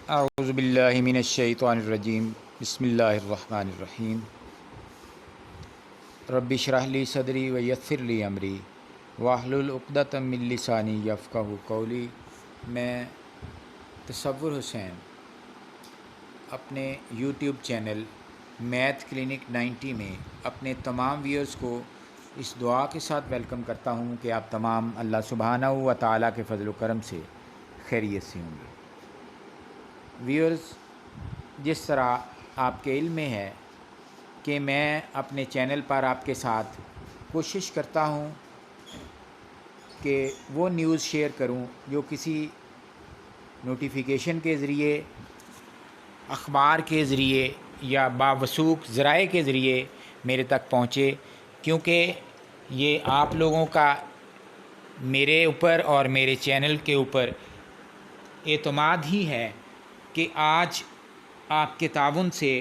اعوذ باللہ من الشیطان الرجیم بسم اللہ الرحمن الرحیم رب اشرح لی صدری ویسر لی امری واحلل عقدۃ من لسانی یفقہوا قولی۔ میں تصور حسین اپنے یوٹیوب چینل میتھ کلینک 90 میں اپنے تمام ویورز کو اس دعا کے ساتھ ویلکم کرتا ہوں کہ آپ تمام اللہ سبحانہ و تعالیٰ کے فضل و کرم سے خیریت سے ہوں گے۔ ویورز، جس طرح آپ کے علم میں ہے کہ میں اپنے چینل پر آپ کے ساتھ کوشش کرتا ہوں کہ وہ نیوز شیئر کروں جو کسی نوٹیفیکیشن کے ذریعے، اخبار کے ذریعے یا باوثوق ذرائع کے ذریعے میرے تک پہنچے، کیونکہ یہ آپ لوگوں کا میرے اوپر اور میرے چینل کے اوپر اعتماد ہی ہے کہ آج آپ کے تعاون سے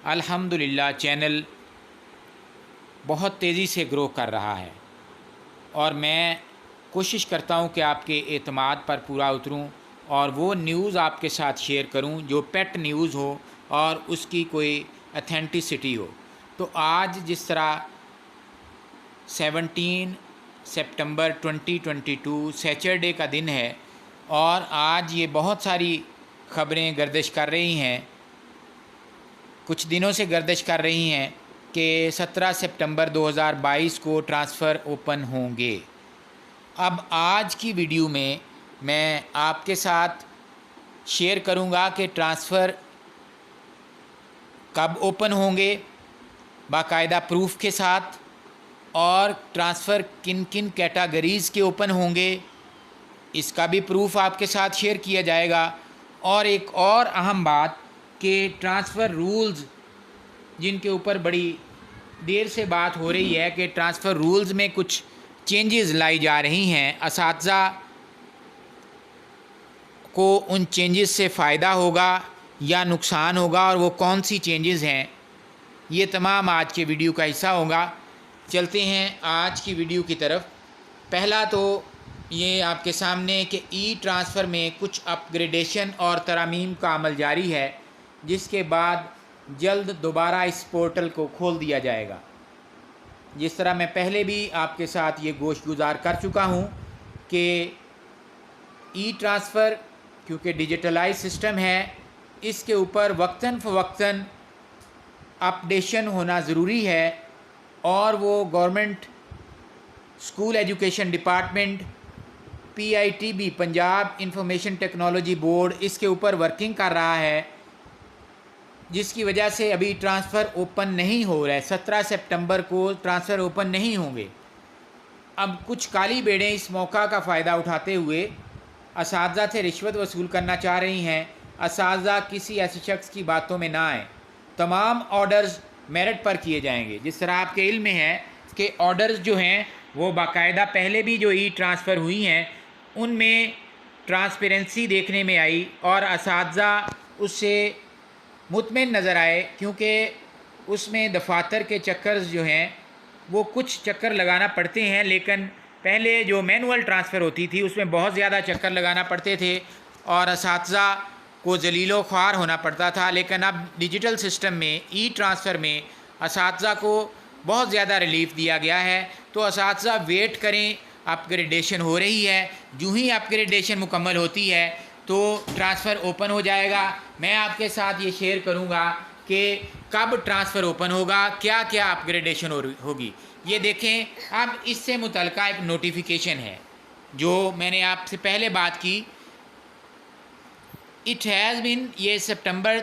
الحمدللہ چینل بہت تیزی سے گرو کر رہا ہے، اور میں کوشش کرتا ہوں کہ آپ کے اعتماد پر پورا اتروں اور وہ نیوز آپ کے ساتھ شیئر کروں جو پیٹ نیوز ہو اور اس کی کوئی اتھینٹسٹی ہو۔ تو آج جس طرح 17 سپٹمبر 2022 سیچرڈے کا دن ہے، اور آج یہ بہت ساری خبریں گردش کر رہی ہیں، کچھ دنوں سے گردش کر رہی ہیں کہ 17 سپٹمبر 2022 کو ٹرانسفر اوپن ہوں گے۔ اب آج کی ویڈیو میں آپ کے ساتھ شیئر کروں گا کہ ٹرانسفر کب اوپن ہوں گے باقاعدہ پروف کے ساتھ، اور ٹرانسفر کن کن کیٹاگریز کے اوپن ہوں گے اس کا بھی پروف آپ کے ساتھ شیئر کیا جائے گا۔ اور ایک اور اہم بات کہ ٹرانسفر رولز جن کے اوپر بڑی دیر سے بات ہو رہی ہے کہ ٹرانسفر رولز میں کچھ چینجز لائی جا رہی ہیں، اساتذہ کو ان چینجز سے فائدہ ہوگا یا نقصان ہوگا، اور وہ کون سی چینجز ہیں، یہ تمام آج کے ویڈیو کا حصہ ہوگا۔ چلتے ہیں آج کی ویڈیو کی طرف۔ پہلا تو یہ آپ کے سامنے کہ ای ٹرانسفر میں کچھ اپ گریڈیشن اور ترامیم کا عمل جاری ہے، جس کے بعد جلد دوبارہ اس پورٹل کو کھول دیا جائے گا۔ جس طرح میں پہلے بھی آپ کے ساتھ یہ گوشت گزار کر چکا ہوں کہ ای ٹرانسفر کیونکہ ڈیجیٹلائز سسٹم ہے، اس کے اوپر وقتاً فوقتاً اپڈیشن ہونا ضروری ہے، اور وہ government school education department PITB Punjab information technology board اس کے اوپر ورکنگ کر رہا ہے، جس کی وجہ سے ابھی ٹرانسفر اوپن نہیں ہو رہا ہے۔ 17 سپٹمبر کو ٹرانسفر اوپن نہیں ہوں گے۔ اب کچھ کالی بیڑیں اس موقع کا فائدہ اٹھاتے ہوئے اساتذہ سے رشوت وصول کرنا چاہ رہی ہیں۔ اساتذہ کسی ایسے شخص کی باتوں میں نہ آئیں، تمام آرڈرز میرٹ پر کیے جائیں گے۔ جس طرح آپ کے علم میں ہے کہ آرڈرز جو ہیں وہ باقاعدہ پہلے بھی جو ای ٹرانسفر ہوئی ہیں ان میں ٹرانسپیرنسی دیکھنے میں آئی، اور اساتذہ اس سے مطمئن نظر آئے، کیونکہ اس میں دفاتر کے چکرز جو ہیں وہ کچھ چکر لگانا پڑتے ہیں، لیکن پہلے جو مینول ٹرانسفر ہوتی تھی اس میں بہت زیادہ چکر لگانا پڑتے تھے اور اساتذہ کو ذلیل و خوار ہونا پڑتا تھا۔ لیکن اب ڈیجیٹل سسٹم میں ای ٹرانسفر میں اساتذہ کو بہت زیادہ ریلیف دیا گیا ہے، تو اساتذہ ویٹ کریں، اپ گریڈیشن ہو رہی ہے، جو ہی اپ گریڈیشن مکمل ہوتی ہے تو ٹرانسفر اوپن ہو جائے گا۔ میں آپ کے ساتھ یہ شیئر کروں گا کہ کب ٹرانسفر اوپن ہوگا، کیا کیا اپ گریڈیشن ہوگی۔ یہ دیکھیں، اب اس سے متعلقہ ایک نوٹیفیکیشن ہے جو میں نے آپ سے پہلے بات کی۔ اٹ ہیز بن، یہ سپٹمبر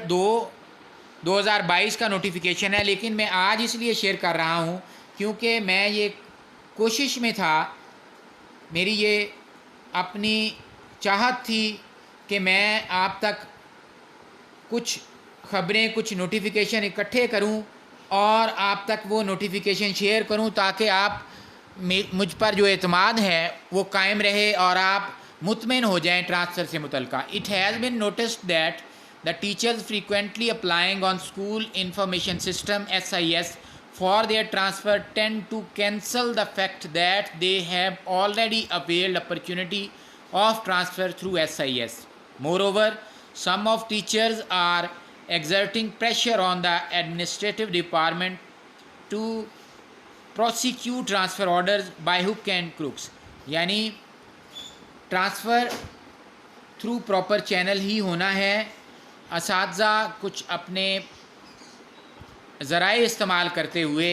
2022 کا نوٹیفیکیشن ہے، لیکن میں آج اس لیے شیئر کر رہا ہوں کیونکہ میں یہ کوشش میں تھا، میری یہ اپنی چاہت تھی کہ میں آپ تک کچھ خبریں، کچھ نوٹیفیکیشن اکٹھے کروں اور آپ تک وہ نوٹیفیکیشن شیئر کروں تاکہ آپ مجھ پر جو اعتماد ہے وہ قائم رہے اور آپ مطمئن ہو جائیں ٹرانسفر سے متعلقہ۔ It has been noticed that the teachers frequently applying on school information system SIS for their transfer tend to cancel the fact that they have already availed opportunity of transfer through SIS. Moreover, some of teachers are exerting pressure on the administrative department to prosecute transfer orders by hook and crooks. यानी transfer through proper channel ही होना है। असातिज़ा कुछ अपने ज़राए इस्तेमाल करते हुए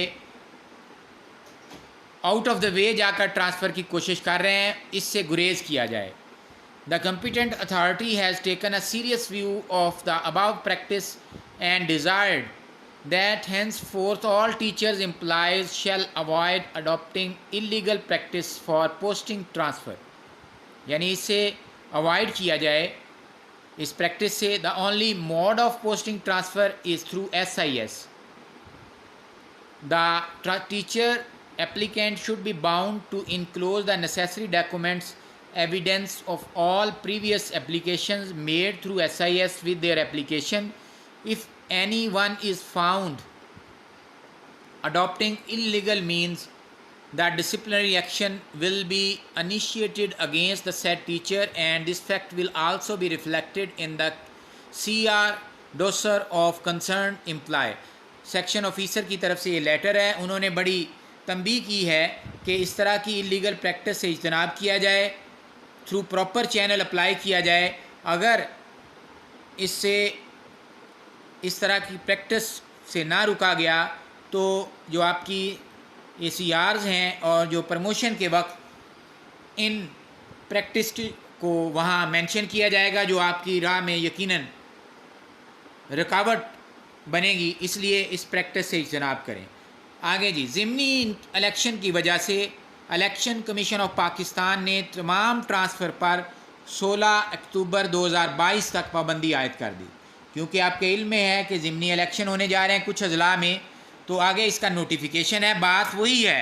out of the way जाकर ट्रांसफ़र की कोशिश कर रहे हैं, इससे गुरेज किया जाए। The competent authority has taken a serious view of the above practice and desired that henceforth all teachers employees shall avoid adopting illegal practice for posting transfer। यानी इससे अवॉइड किया जाए इस प्रैक्टिस से। The only mode of posting transfer is through SIS। The teacher applicant should be bound to enclose the necessary documents, evidence of all previous applications made through SIS with their application. If anyone is found adopting illegal means, that disciplinary action will be initiated against the said teacher, and this fact will also be reflected in the CR dossier of concerned employee। Section officer की तरफ से ये letter है, उन्होंने बड़ी तंबीह की है कि इस तरह की इलीगल प्रैक्टिस से इज्तनाब किया जाए, थ्रू प्रॉपर चैनल अप्लाई किया जाए। अगर इससे इस तरह की प्रैक्टिस से ना रुका गया तो जो आपकी ACRs हैं और जो प्रमोशन के वक्त इन प्रैक्टिस को वहाँ मेंशन किया जाएगा, जो आपकी राह में यकीनन रुकावट बनेगी, इसलिए इस प्रैक्टिस से इज्तनाब करें। आगे जी, ज़िमनी इलेक्शन की वजह से इलेक्शन कमीशन ऑफ पाकिस्तान ने तमाम ट्रांसफ़र पर 16 अक्टूबर 2022 तक पाबंदी आयद कर दी। क्योंकि आपके इल्म में है कि ज़िमनी इलेक्शन होने जा रहे हैं कुछ अजला में, तो आगे इसका नोटिफिकेशन है। बात वही है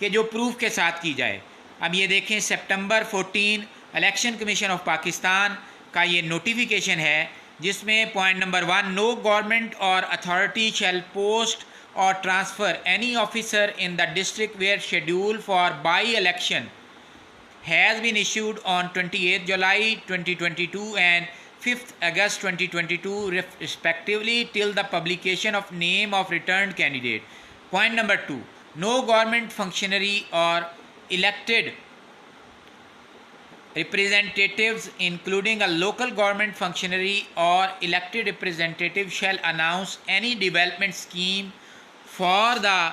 कि जो प्रूफ के साथ की जाए। अब ये देखें, सितंबर 14 इलेक्शन कमीशन ऑफ पाकिस्तान का ये नोटिफिकेशन है, जिसमें पॉइंट नंबर 1, नो गवर्नमेंट और authority shell post or transfer any officer in the district where schedule for by-election has been issued on 28th July 2022 and 5th August 2022 respectively till the publication of name of returned candidate. Point number 2, no government functionary or elected representatives including a local government functionary or elected representative shall announce any development scheme for the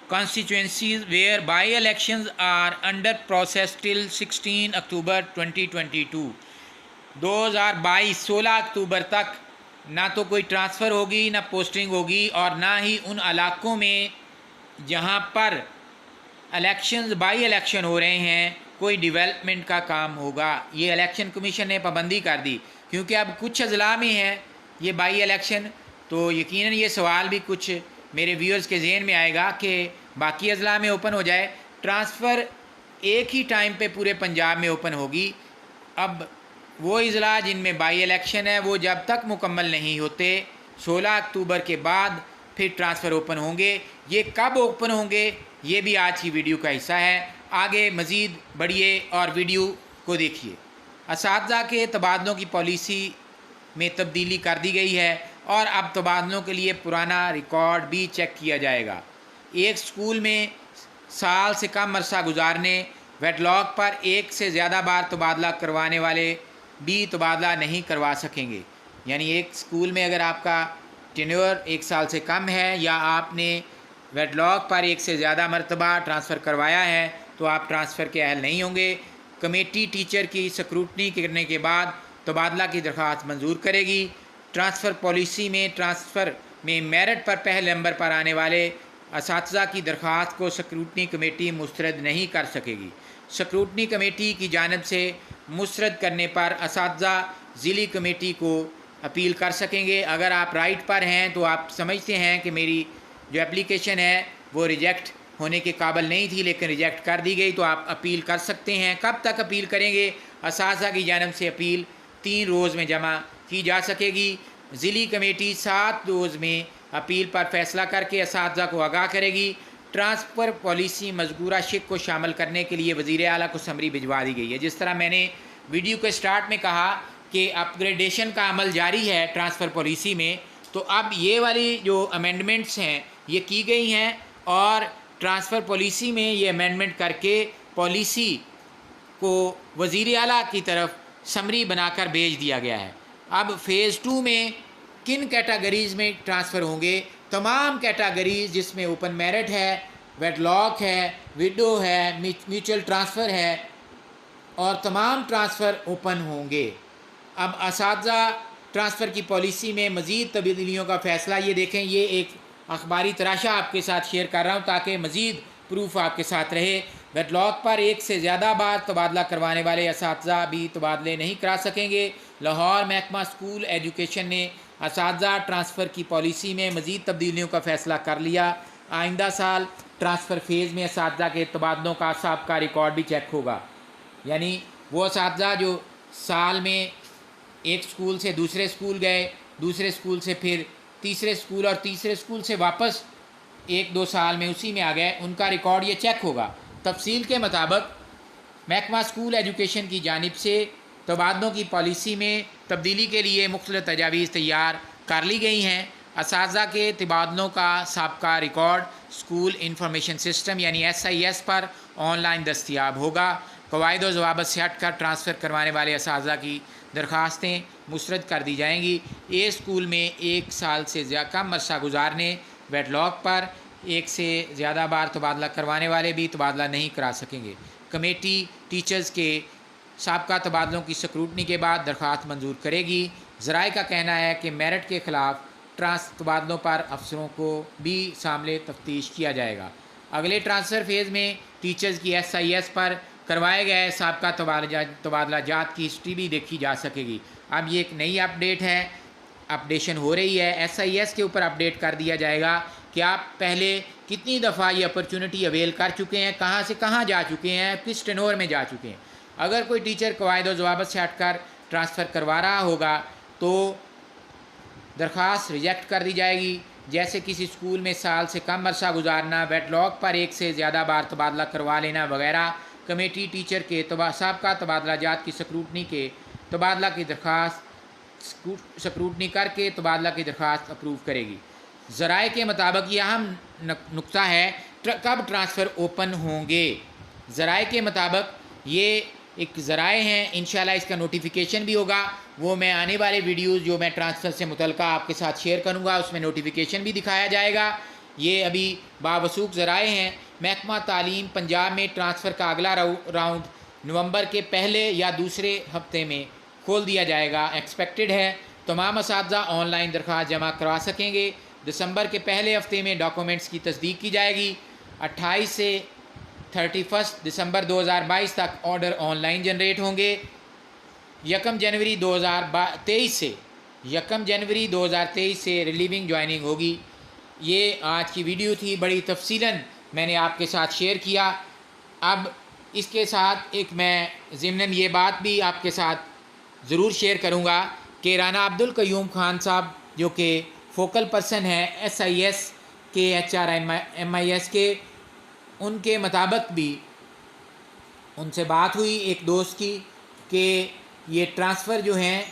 constituencies where by-elections are under process till 16 October 2022। 2022 16 अक्टूबर तक ना तो कोई transfer होगी, ना posting होगी, और ना ही उन इलाकों में जहाँ पर इलेक्शंस बाई इलेक्शन हो रहे हैं कोई डेवलपमेंट का काम होगा। ये इलेक्शन कमीशन ने पाबंदी कर दी। क्योंकि अब कुछ अजला में है ये बाई इलेक्शन, तो यकीनन ये सवाल भी कुछ मेरे व्यूअर्स के जहन में आएगा कि बाकी अजला में ओपन हो जाए, ट्रांसफ़र एक ही टाइम पे पूरे पंजाब में ओपन होगी। अब वो अजला जिनमें बाई इलेक्शन है वो जब तक मुकम्मल नहीं होते 16 अक्टूबर के बाद फिर ट्रांसफ़र ओपन होंगे। ये कब ओपन होंगे ये भी आज की वीडियो का हिस्सा है। आगे मज़ीद बढ़िए और वीडियो को देखिए। असातिज़ा के तबादलों की पॉलिसी में तब्दीली कर दी गई है और अब तबादलों के लिए पुराना रिकॉर्ड भी चेक किया जाएगा। एक स्कूल में साल से कम अरसा गुजारने, वेटलॉक पर एक से ज़्यादा बार तबादला करवाने वाले भी तबादला नहीं करवा सकेंगे। यानी एक स्कूल में अगर आपका टेन्योर 1 साल से कम है या आपने वेटलॉक पर एक से ज़्यादा मरतबा ट्रांसफ़र करवाया है तो आप ट्रांसफ़र के अहल नहीं होंगे। कमेटी टीचर की स्क्रूटनी करने के बाद तबादला की दरख्वास्त मंजूर करेगी। ट्रांसफ़र पॉलिसी में ट्रांसफ़र में मेरिट पर पहले नंबर पर आने वाले असातिज़ा की दरख्वास्त को स्क्रूटनी कमेटी मुस्तरद नहीं कर सकेगी। स्क्रूटनी कमेटी की जानिब से मुस्तरद करने पर असातिज़ा ज़िली कमेटी को अपील कर सकेंगे। अगर आप राइट पर हैं तो आप समझते हैं कि मेरी जो एप्लीकेशन है वो रिजेक्ट होने के काबिल नहीं थी लेकिन रिजेक्ट कर दी गई, तो आप अपील कर सकते हैं। कब तक अपील करेंगे? असातिज़ा की जानिब से अपील 3 रोज़ में जमा की जा सकेगी। ज़िली कमेटी 7 रोज़ में अपील पर फैसला करके असातिज़ा को आगाह करेगी। ट्रांसफ़र पॉलिसी मज़कूरा शिक को शामिल करने के लिए वज़ीर आला को समरी भिजवा दी गई है। जिस तरह मैंने वीडियो के स्टार्ट में कहा कि अपग्रेडेशन का अमल जारी है ट्रांसफ़र पॉलिसी में, तो अब ये वाली जो अमेंडमेंट्स हैं ये की गई हैं और ट्रांसफ़र पॉलिसी में ये अमेंडमेंट करके पॉलिसी को वज़ीर आला की तरफ समरी बनाकर भेज दिया गया है। अब फ़ेज़ 2 में किन कैटेगरीज़ में ट्रांसफ़र होंगे? तमाम कैटेगरीज़ जिसमें ओपन मेरिट है, वेडलॉक है, विडो है, म्यूचुअल ट्रांसफ़र है और तमाम ट्रांसफ़र ओपन होंगे। अब असातिज़ा ट्रांसफ़र की पॉलिसी में मज़ीद तब्दीलियों का फ़ैसला, ये देखें, ये एक अखबारी तराशा आपके साथ शेयर कर रहा हूँ ताकि मज़ीद प्रूफ आपके साथ रहे। वेडलॉक पर एक से ज़्यादा बार तबादला करवाने वाले असातिज़ा भी तबादले नहीं करा सकेंगे। लाहौर महकमा स्कूल एजुकेशन ने असातिज़ा ट्रांसफ़र की पॉलिसी में मज़ीद तब्दीलियों का फ़ैसला कर लिया। आइंदा साल ट्रांसफ़र फ़ेज़ में असातिज़ा के तबादलों का साबका रिकॉर्ड भी चेक होगा, यानी वो असातिज़ा जो साल में एक स्कूल से दूसरे स्कूल गए, दूसरे स्कूल से फिर तीसरे स्कूल और तीसरे स्कूल से वापस 1-2 साल में उसी में आ गए, उनका रिकॉर्ड ये चेक होगा। तफसील के मुताबिक महकमा स्कूल एजुकेशन की जानिब से तबादलों की पॉलिसी में तब्दीली के लिए मुख्तलिफ तजावीज़ तैयार कर ली गई हैं। असातिज़ा के तबादलों का साबका रिकॉर्ड स्कूल इंफॉर्मेशन सिस्टम यानी SIS पर ऑनलाइन दस्तियाब होगा। कवायद व ज़वाबित से हट कर ट्रांसफ़र करवाने वाले असातिज़ा की दरख्वास्तें मुस्तरद कर दी जाएंगी। एक स्कूल में 1 साल से कम अरसा गुजारने, वेडलॉक पर 1 से ज़्यादा बार तबादला करवाने वाले भी तबादला नहीं करा सकेंगे। कमेटी टीचर्स के साबका तबादलों की स्क्रूटनी के बाद दरख्वास्त मंजूर करेगी। ज़राए का कहना है कि मेरिट के ख़िलाफ़ तबादलों पर अफसरों को भी शामिल तफ्तीश किया जाएगा। अगले ट्रांसफ़र फ़ेज़ में टीचर्स की SIS पर करवाए गए साबका तबादला जात की हिस्ट्री भी देखी जा सकेगी। अब ये एक नई अपडेट है, अपडेशन हो रही है। SIS के ऊपर अपडेट कर दिया जाएगा कि आप पहले कितनी दफ़ा ये अपॉर्चुनिटी अवेल कर चुके हैं, कहाँ से कहाँ जा चुके हैं, किस टेनोर में जा चुके हैं। अगर कोई टीचर कवायद व ज़वाबित से हटकर ट्रांसफ़र करवा रहा होगा तो दरख्वास्त रिजेक्ट कर दी जाएगी, जैसे किसी स्कूल में साल से कम अरसा गुजारना, वेडलॉक पर 1 से ज़्यादा बार तबादला करवा लेना वगैरह। कमेटी टीचर के साबका तबादला जात की स्क्रूटनी के तबादला की दरख्वास्त स्क्रूटनी करके तबादला की दरख्वास्त अप्रूव करेगी। ज़राए के मुताबिक यह अहम नुक्ता है कब ट्रांसफ़र ओपन होंगे। ज़राए के मुताबिक ये एक ज़राए हैं, इंशाल्लाह इसका नोटिफिकेशन भी होगा, वो मैं आने वाले वीडियोज़ जो मैं ट्रांसफ़र से मुतल्लिक़ आपके साथ शेयर करूँगा उसमें नोटिफिकेशन भी दिखाया जाएगा। ये अभी बावसूख ज़राए हैं। महकमा तालीम पंजाब में ट्रांसफ़र का अगला राउंड नवंबर के पहले या दूसरे हफ्ते में खोल दिया जाएगा, एक्सपेक्टेड है। तमाम असातिज़ा ऑनलाइन दरख्वास्त जमा करवा सकेंगे। दिसंबर के पहले हफ्ते में डॉक्यूमेंट्स की तस्दीक की जाएगी। 28 से 31 दिसंबर 2022 तक ऑर्डर ऑनलाइन जनरेट होंगे। 1 जनवरी 2023 से रिलीविंग ज्वाइनिंग होगी। ये आज की वीडियो थी, बड़ी तफसीलन मैंने आपके साथ शेयर किया। अब इसके साथ एक मैं ज़िम्नन ये बात भी आपके साथ ज़रूर शेयर करूँगा कि राना अब्दुल क़य्यूम ख़ान साहब जो कि फ़ोकल पर्सन है SIS के HRMIS के, उनके मुताबिक भी उनसे बात हुई एक दोस्त की कि ये ट्रांसफ़र जो हैं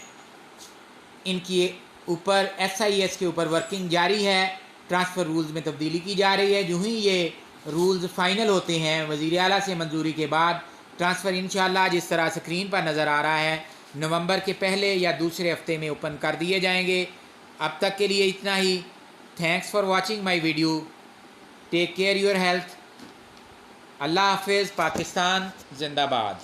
इनकी ऊपर SIS के ऊपर वर्किंग जारी है, ट्रांसफ़र रूल्स में तब्दीली की जा रही है। जो ही ये रूल्स फ़ाइनल होते हैं वज़ीर आला से मंजूरी के बाद ट्रांसफ़र इंशाअल्लाह जिस तरह स्क्रीन पर नज़र आ रहा है नवंबर के पहले या दूसरे हफ्ते में ओपन कर दिए जाएंगे। अब तक के लिए इतना ही। Thanks for watching my video. Take care your health. अल्लाह हाफ़िज़। पाकिस्तान जिंदाबाद।